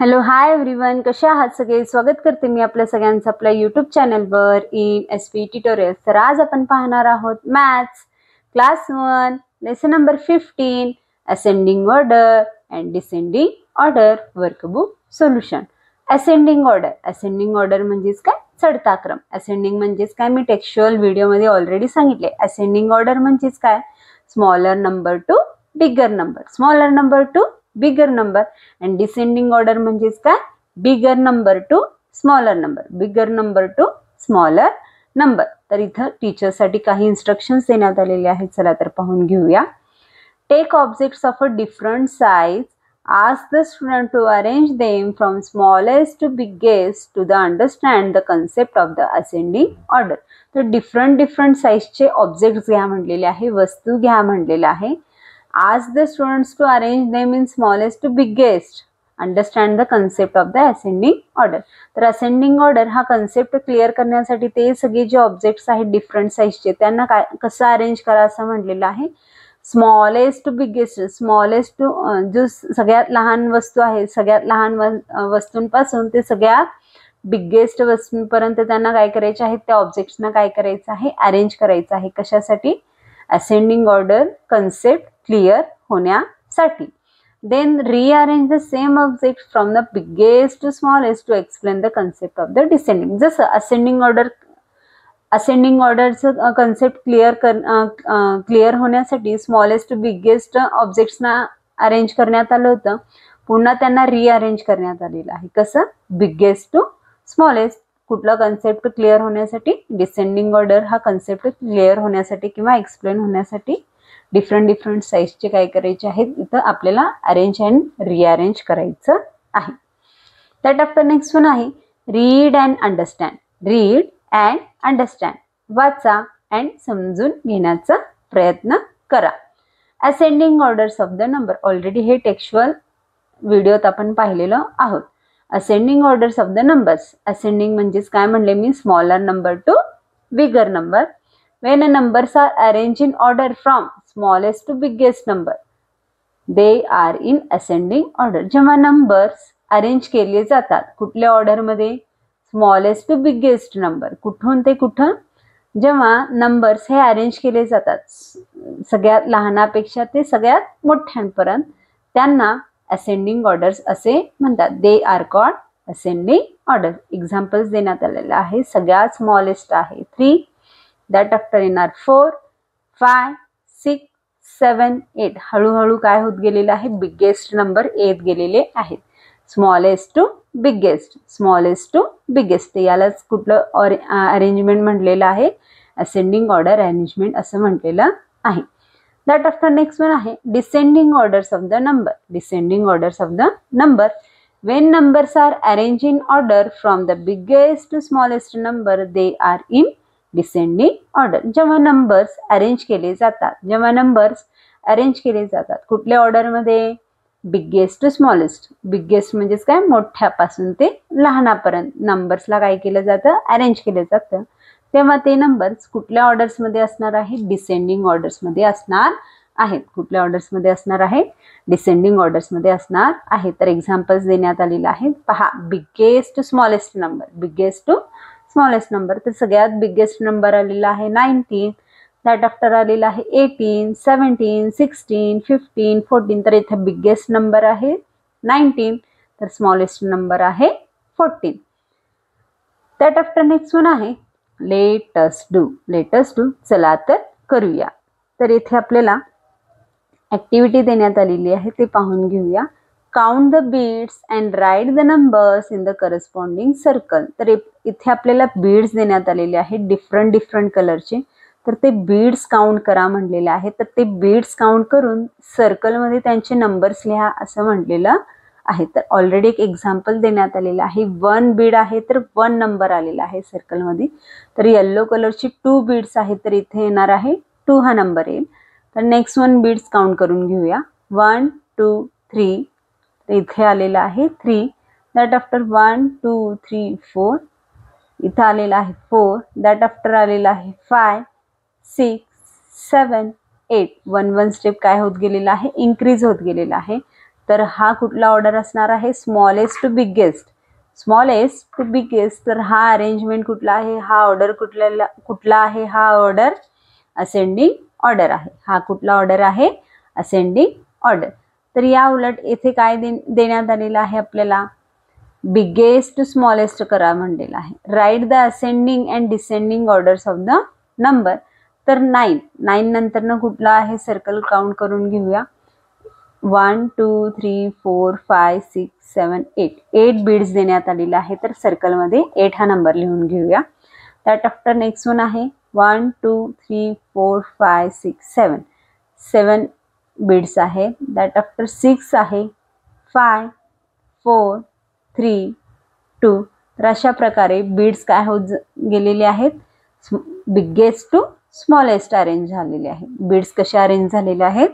Hello hi everyone, कशा आहात सगळे. स्वागत करते मी आपल्या सगळ्यांचं आपल्या यूट्यूब चॅनलवर इन एसपी ट्युटोरियल्स. तर आज आपण पाहणार आहोत maths class 1 lesson number 15 ascending order and descending order workbook solution. Ascending order म्हणजेच काय, चढता क्रम. असेंडिंग म्हणजेच काय, मी टेक्स्च्युअल व्हिडिओमध्ये ऑलरेडी सांगितले. असेंडिंग ऑर्डर म्हणजेच काय, smaller number to bigger number, smaller number to bigger number. And descending order म्हणजेच काय, bigger number two smaller number, bigger number two smaller number. तर इथं टीचरसाठी काही इन्स्ट्रक्शन्स देण्यात आलेले आहेत. चला तर पाहून घेऊया. Take objects of a different size, ask the student to arrange them from smallest to biggest to the understand the concept of the ascending order. तर डिफरंट साइजचे ऑब्जेक्ट्स घ्या म्हणलेले आहे, वस्तू घ्या म्हणलेले आहे. Ask the students to arrange them in smallest to biggest. Understand the concept of the ascending order. तर ascending order हा concept clear करण्यासाठी ते सगळे जे ऑब्जेक्ट्स आहेत डिफरंट साइजचे त्यांना काय कसं अरेंज करा असं म्हटलेलं आहे. Smallest to biggest, smallest to जो सगळ्यात लहान वस्तू आहे, सगळ्यात लहान वस्तूंपासून ते सगळ्यात बिगेस्ट वस्तूंपर्यंत त्यांना काय करायचे आहे, त्या ऑब्जेक्ट्सना काय करायचं आहे, अरेंज करायचं आहे. कशासाठी, असेंडिंग ऑर्डर कन्सेप्ट क्लिअर होण्यासाठी. Then rearrange the same object from the biggest to smallest to explain the concept of the descending. जसं असेंडिंग ऑर्डरचं कन्सेप्ट क्लिअर होण्यासाठी स्मॉलेस्ट टू बिगेस्ट ऑब्जेक्ट्सना अरेंज करण्यात आलं होतं, पुन्हा त्यांना रिअरेंज करण्यात आलेलं आहे. कसं, बिगेस्ट टू स्मॉलेस्ट. कुठला कन्सेप्ट क्लिअर होण्यासाठी, डिसेंडिंग ऑर्डर हा कन्सेप्ट क्लिअर होण्यासाठी किंवा एक्सप्लेन होण्यासाठी डिफरंट साइजचे काय करायचे आहेत, इथं आपल्याला अरेंज अँड रिअरेंज करायचं आहे. त्यात आफ्टर नेक्स्ट वन आहे read and understand. Read and understand, वाचा अँड समजून घेण्याचा प्रयत्न करा. Ascending orders of the number, already हे टेक्स्च्युअल व्हिडिओत आपण पाहिलेलं आहोत. Ascending orders of the numbers. Ascending म्हणजेच काय म्हणले मी, smaller number to bigger number. When numbers are arranged in order from smallest to biggest number, they are in ascending order. जेव्हा नंबर्स अरेंज केले जातात कुठल्या ऑर्डरमध्ये, स्मॉलेस्ट टू बिगेस्ट नंबर. कुठून ते कुठं, जेव्हा नंबर्स हे अरेंज केले जातात सगळ्यात लहानापेक्षा ते सगळ्यात मोठ्यांपर्यंत, त्यांना असेंडिंग ऑर्डर्स असे म्हणतात. They are called ascending order. Examples देण्यात आलेले आहे. सगळ्यात स्मॉलेस्ट आहे 3, that after in are 4, 5, 6, 7, 8. हळूहळू काय होत गेलेलं आहे, बिगेस्ट नंबर येत गेलेले आहेत. Smallest to biggest, smallest to biggest. यालाच कुठलं अरेंजमेंट म्हटलेलं आहे, असेंडिंग ऑर्डर अरेंजमेंट असं म्हटलेलं आहे. दॅट आफ्टर नेक्स्ट वन आहे descending orders of the number. Descending orders of the number. When numbers are arranged in order from the biggest to smallest number, they are in descending order. जेव्हा numbers arrange केले जातात कुठल्या ऑर्डरमध्ये, biggest to smallest. Biggest म्हणजेच काय, मोठ्यापासून ते लहानापर्यंत नंबर्सला काय केलं जातं, अरेंज केलं जातं. तेव्हा ते नंबर्स कुठल्या ऑर्डर्समध्ये असणार आहे, डिसेंडिंग ऑर्डर्समध्ये असणार आहेत. कुठल्या ऑर्डर्समध्ये असणार आहे, डिसेंडिंग ऑर्डर्समध्ये असणार आहे. तर एक्झाम्पल्स देण्यात आलेले आहेत. पहा, biggest to smallest number, biggest to smallest number. तर सगळ्यात बिगेस्ट नंबर आलेला आहे 19. दॅट आफ्टर आलेला आहे 18, 17, 16, 15, 14. तर इथे बिगेस्ट नंबर आहे 19, तर स्मॉलेस्ट नंबर आहे 14. दॅट आफ्टर नेक्स्ट वन आहे let us do. Let us do, चला तर करूया. तर इथे आपल्याला ऍक्टिव्हिटी देण्यात आलेली आहे, ते पाहून घेऊया. Count the beads and write the numbers in the corresponding circle. तर इथे आपल्याला बीड्स देण्यात आलेले आहेत डिफरंट कलरचे. तर ते बीड्स काउंट करा म्हणलेले आहे. तर ते बीड्स काउंट करून सर्कलमध्ये त्यांचे नंबर्स लिहा असं म्हटलेलं आहे. तर ऑलरेडी एक एक्झाम्पल देण्यात आलेलं आहे. 1 बीड आहे तर 1 नंबर आलेला आहे सर्कलमध्ये. तर येल्लो कलरची 2 बीड्स आहेत, तर इथे येणार आहे 2 हा नंबर येईल. तर नेक्स्ट 1 बीड्स काउंट करून घेऊया. 1, 2, 3. इथे आलेला आहे 3. That after 1, 2, 3, 4. इथं आलेला आहे 4. दॅट आफ्टर आलेला आहे 5, 6, 7, 8. 1 स्टेप काय होत गेलेला आहे, इन्क्रीज होत गेलेला आहे. तर हा कुठला ऑर्डर असणार आहे, smallest to biggest. Smallest to biggest, तर हा अरेंजमेंट कुठला आहे, हा ऑर्डर कुठला आहे, हा ऑर्डर असेंडिंग ऑर्डर आहे. हा कुठला ऑर्डर आहे, असेंडिंग ऑर्डर. तर या उलट येथे काय देण्यात आलेलं आहे आपल्याला, बिगेस्ट टू स्मॉलेस्ट करा म्हणलेलं आहे. Write the ascending and descending orders of the number. तर 9 नंतर कुठला आहे, सर्कल काउंट करून घेऊया. 1 2 3 4 5 6 7 8 बीड्स देण्यात आलेला आहे. तर सर्कलमध्ये 8 हा नंबर लिहून घेऊया. दॅट आफ्टर नेक्स्ट वन आहे 1 2 3 4 5 6 7 बीड्स आहे. दॅट आफ्टर 6 आहे 5 4 3 2. तर अशा प्रकारे बीड्स काय होत गेलेले आहेत, बिगेस्ट टू स्मॉलेस्ट अरेंज झालेले आहेत. बीड्स कशा अरेंज झालेले आहेत,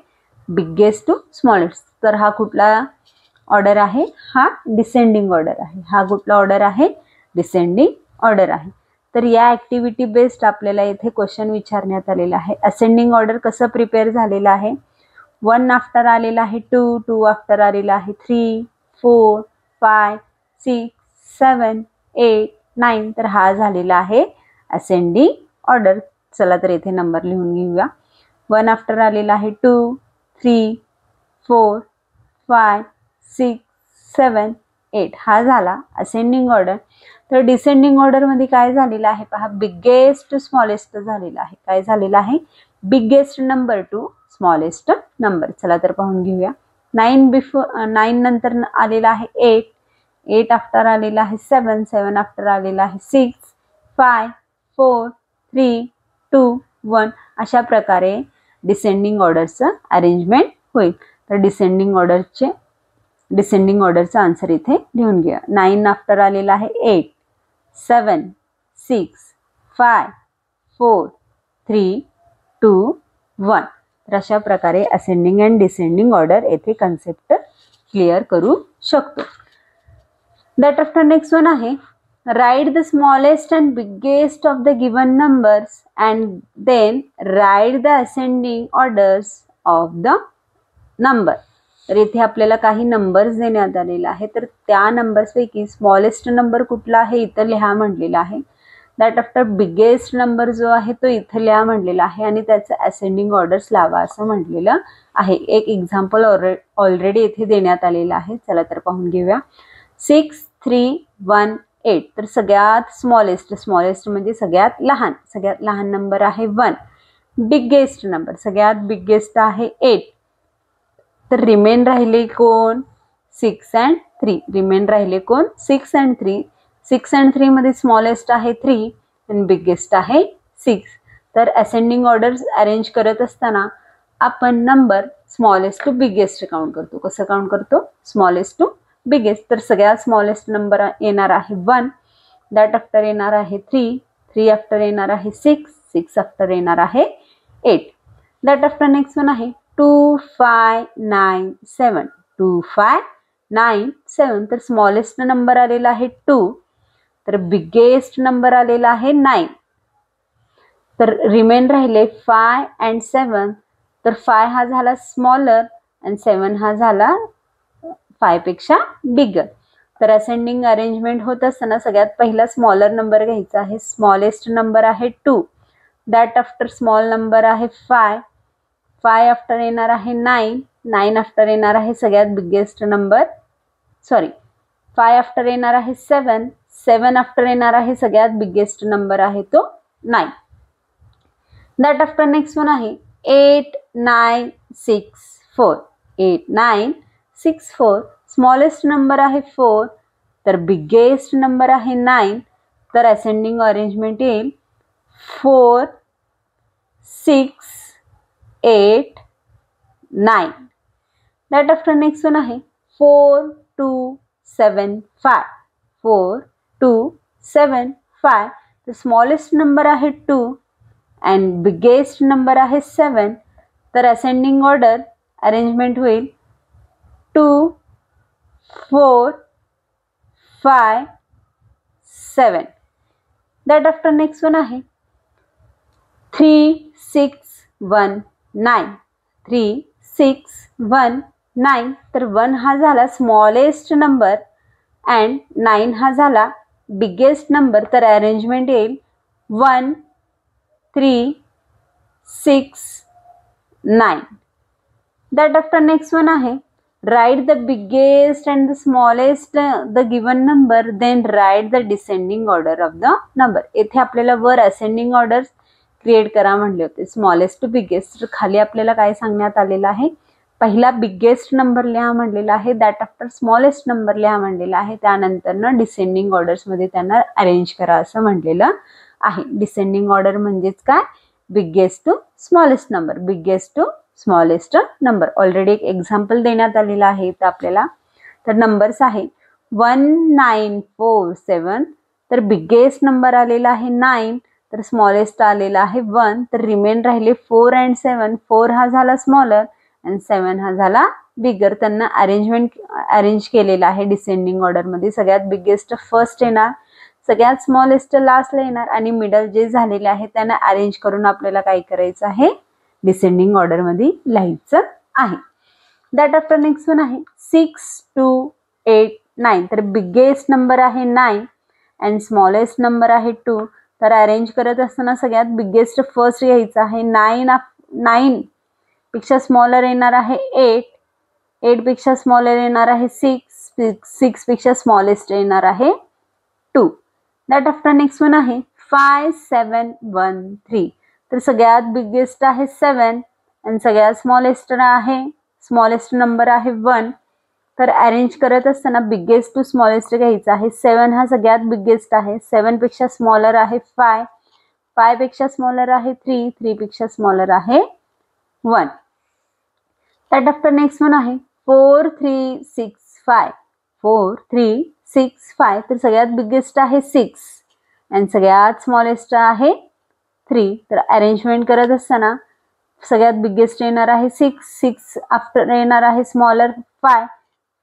बिगेस्ट टू स्मॉलेस्ट. तर हा कुठला ऑर्डर आहे, हा डिसेंडिंग ऑर्डर आहे. हा कुठला ऑर्डर आहे, डिसेंडिंग ऑर्डर आहे. तर या ऍक्टिव्हिटी बेस्ड आपल्याला इथे क्वेश्चन विचारण्यात आलेला आहे. असेंडिंग ऑर्डर कसं प्रिपेअर झालेलं आहे, 1 आफ्टर आलेला आहे 2, 2 आफ्टर आलेला आहे 3 4 5 6 7 8 9. तर हा झालेला आहे असेंडिंग ऑर्डर. चला तर इथे नंबर लिहून घेऊया. 1 आफ्टर आलेला आहे 2 3 4 5 6 7 8. हा झाला असेंडिंग ऑर्डर. तर डिसेंडिंग ऑर्डर मध्ये काय झालेलं आहे पहा, बिगेस्ट टू स्मॉलेस्ट झालेला आहे. काय झालेलं आहे, biggest number two smallest number. चला तर पाहून घेऊया. 9 नंतर आलेला आहे 8, 8 आफ्टर आलेला आहे 7, 7 आफ्टर आलेला आहे 6 5 4 3 2 1. अशा प्रकारे डिसेंडिंग ऑर्डरचं अरेंजमेंट होईल. तर डिसेंडिंग ऑर्डरचा आन्सर इथे लिहून घ्या. 9 आफ्टर आलेला आहे 8 7 6 5 4 3 2 1. तर अशा प्रकारे असेंडिंग अँड डिसेंडिंग ऑर्डर येथे कन्सेप्ट क्लिअर करू शकतो. दॅट आफ्टर नेक्स्ट वन आहे, write the smallest and biggest of the given numbers and then write the ascending orders of the number. तर इथे आपल्याला काही नंबर्स देण्यात आलेले आहे. तर त्या नंबर्स पैकी स्मॉलेस्ट नंबर कुठला आहे इथं लिहा म्हटलेला आहे. दॅट आफ्टर बिगेस्ट नंबर जो आहे तो इथं लिहा म्हटलेला आहे आणि त्याचं असेंडिंग ऑर्डर्स लावा असं म्हटलेलं आहे. एक एक्झाम्पल ऑलरेडी इथे देण्यात आलेलं आहे. चला तर पाहून घेऊया. 6 3 1 8. तर सगळ्यात स्मॉलेस्ट म्हणजे सगळ्यात लहान नंबर आहे 1. बिगेस्ट नंबर सगळ्यात बिगेस्ट आहे 8. तर रिमेन राहिले कोण, 6 and 3. रिमेन राहिले कोण, 6 and 3. 6 and 3 मध्ये स्मॉलेस्ट आहे 3 आणि बिगेस्ट आहे 6. तर असेंडिंग ऑर्डर्स अरेंज करत असताना आपण number smallest to biggest count करतो. कसं काउंट करतो, स्मॉलेस्ट टू बिगेस्ट. तर सगळ्यात स्मॉलेस्ट नंबर येणार आहे 1. दॅट आफ्टर येणार आहे 3, 3 आफ्टर येणार आहे 6, 6 आफ्टर येणार आहे 8. दॅट आफ्टर नेक्स्ट वन आहे 2 5 9 7. 2 5 9 7. तर स्मॉलेस्ट नंबर आलेला आहे 2. तर बिगेस्ट नंबर आलेला आहे 9. तर रिमेन राहिले 5 and 7. तर 5 हा झाला स्मॉलर आणि 7 हा झाला 5 पेक्षा बिगर. तर असेंडिंग अरेंजमेंट होत असताना सगळ्यात पहिला स्मॉलर नंबर घ्यायचा आहे. स्मॉलेस्ट नंबर आहे 2. दॅट आफ्टर स्मॉल नंबर आहे 5. 5 आफ्टर येणार आहे 9. 9 आफ्टर येणार आहे सगळ्यात बिगेस्ट नंबर, 5 आफ्टर येणार आहे 7. 7 आफ्टर येणार आहे सगळ्यात बिगेस्ट नंबर आहे तो 9. दॅट आफ्टर नेक्स्ट वन आहे 8 9 6 4. 8 9 6 4. स्मॉलेस्ट नंबर आहे 4. तर बिगेस्ट नंबर आहे 9. तर असेंडिंग अरेंजमेंट येईल 4 6 8 9. दॅट आफ्टर नेक्स्ट वन आहे 4 2 7 5. 4 2 7 5. तर स्मॉलेस्ट नंबर आहे 2 अँड बिगेस्ट नंबर आहे 7. तर असेंडिंग ऑर्डर अरेंजमेंट होईल 2 4 5 7. दॅट आफ्टर नेक्स्ट वन आहे 3 6 1 9. 3 6 1 9, तर 1 हा झाला स्मॉलेस्ट नंबर अँड 9 हा झाला बिगेस्ट नंबर. तर अरेंजमेंट येईल 1 3 6 9. दॅट आफ्टर नेक्स्ट वन आहे write the biggest and the smallest the given number then write the descending order of the number. येथे आपल्याला वर असेंडिंग ऑर्डर क्रिएट करा म्हणले होते, स्मॉलेस्ट टू बिगेस्ट. खाली आपल्याला काय सांगण्यात आलेलं आहे, पहिला बिगेस्ट नंबर लिहा म्हणलेला आहे, दॅट आफ्टर स्मॉलेस्ट नंबर लिहा म्हणलेला आहे, त्यानंतर डिसेंडिंग ऑर्डर्समध्ये त्यांना अरेंज करा असं म्हणलेलं आहे. डिसेंडिंग ऑर्डर म्हणजेच काय, biggest to smallest number, biggest to smallest number. Already एक एक्झाम्पल देण्यात आलेला आहे इथं आपल्याला. तर नंबर्स आहे 1947, तर बिगेस्ट नंबर आलेला आहे 9, तर स्मॉलेस्ट आलेला आहे 1, तर रिमेन राहिले 4 अँड 7. 4 हा झाला स्मॉलर अँड 7 हा झाला बिगर. त्यांना अरेंज केलेला आहे डिसेंडिंग ऑर्डरमध्ये. सगळ्यात बिगेस्ट फर्स्ट येणार, सगळ्यात स्मॉलेस्ट लास्टला येणार आणि मिडल जे झालेले आहे त्यांना अरेंज करून आपल्याला काय करायचं आहे, डिसेंडिंग ऑर्डरमध्ये लिहायचं आहे. दॅट आफ्टर नेक्स्ट वन आहे 6 2 8 9, तर बिगेस्ट नंबर आहे 9 अँड स्मॉलेस्ट नंबर आहे 2. तर अरेंज करत असताना सगळ्यात बिगेस्ट फर्स्ट घ्यायचं आहे. 9 पेक्षा स्मॉलर येणार आहे 8, 8 पेक्षा स्मॉलर येणार आहे 6, 6 पेक्षा स्मॉलेस्ट येणार आहे 2. दॅट आफ्टर नेक्स्ट वन आहे 5 7 1 3, तर सगळ्यात बिगेस्ट आहे 7 अँड सगळ्यात स्मॉलेस्ट नंबर आहे 1. तर अरेंज करत असताना बिगेस्ट टू स्मॉलेस्ट घ्यायचा आहे. 7 हा सगळ्यात बिगेस्ट आहे, 7 पेक्षा स्मॉलर आहे 5, 5 पेक्षा स्मॉलर आहे 3, 3 पेक्षा स्मॉलर आहे 1. दॅट आफ्टर नेक्स्ट वन आहे 4 3 6 5, 4 3 6 5, तर सगळ्यात बिगेस्ट आहे 6 अँड सगळ्यात स्मॉलेस्ट आहे 3. तर अरेंजमेंट करत असताना सगळ्यात बिगेस्ट येणार आहे 6, 6 आफ्टर येणार आहे स्मॉलर 5,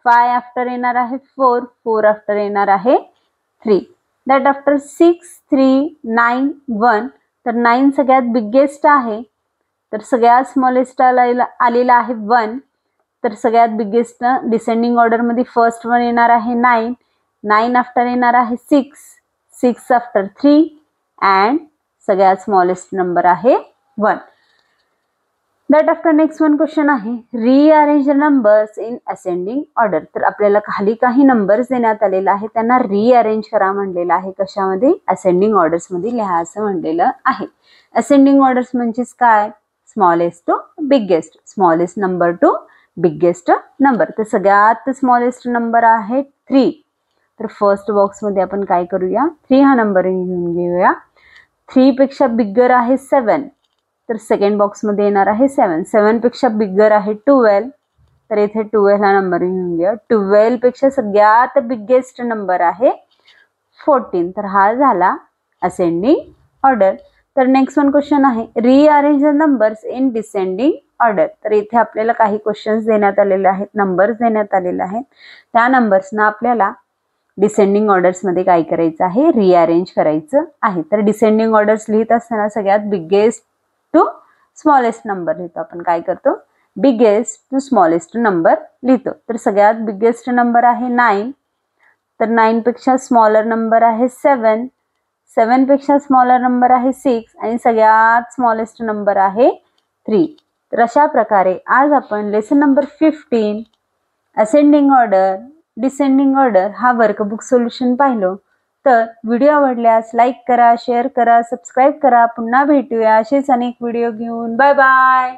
5 आफ्टर येणार आहे 4, 4 आफ्टर येणार आहे 3. दॅट आफ्टर 6 3 9 1, तर 9 सगळ्यात बिगेस्ट आहे, तर सगळ्यात स्मॉलेस्ट आलेला आहे 1. तर सगळ्यात बिगेस्ट डिसेंडिंग ऑर्डरमध्ये फर्स्ट वन येणार आहे 9, 9 आफ्टर येणार आहे 6, 6 आफ्टर 3 अँड सगळ्यात स्मॉलेस्ट नंबर आहे 1. That after next one question आहे rearrange numbers in ascending order. तर आपल्याला खाली काही नंबर्स देण्यात आलेला आहे, त्यांना रिअरेंज करा म्हणलेलं आहे. कशामध्ये, असेंडिंग ऑर्डर्समध्ये लिहा असं म्हणलेलं आहे. असेंडिंग ऑर्डर्स म्हणजेच काय, smallest to biggest, smallest number to biggest number. तर सगळ्यात स्मॉलेस्ट नंबर आहे 3. तर फर्स्ट बॉक्समध्ये आपण काय करूया, 3 हा नंबर घेऊन घेऊया. 3 पेक्षा बिगर आहे 7, तर सेकंड बॉक्समध्ये येणार आहे 7. 7 पेक्षा बिगर आहे 12, तर इथे 12 हा नंबर घेऊन घ्या. 12 पेक्षा सगळ्यात बिगेस्ट नंबर आहे 14, तर हा झाला असेंडिंग ऑर्डर. तर नेक्स्ट वन क्वेश्चन आहे rearrange the numbers in descending order. तर इथे आपल्याला काही क्वेश्चन्स देण्यात आलेले आहेत, नंबर्स देण्यात आलेले आहेत. त्या नंबर्सना आपल्याला डिसेंडिंग ऑर्डर्समध्ये काय करायचं आहे, रिअरेंज करायचं आहे. तर डिसेंडिंग ऑर्डर्स लिहित असताना सगळ्यात बिगेस्ट टू स्मॉलेस्ट नंबर लिहितो. आपण काय करतो, बिगेस्ट टू स्मॉलेस्ट नंबर लिहितो. तर सगळ्यात बिगेस्ट नंबर आहे 9, तर 9 पेक्षा स्मॉलर नंबर आहे 7, 7 पेक्षा स्मॉलर नंबर आहे 6 आणि सगळ्यात स्मॉलेस्ट नंबर आहे 3. तर अशा प्रकारे आज आपण lesson number 15 ascending order descending order हा वर्कबुक सोल्युशन पाहिलो. तर व्हिडिओ आवडल्यास लाईक करा, शेअर करा, सबस्क्राईब करा. पुन्हा भेटूया असेच अनेक व्हिडिओ घेऊन. Bye bye.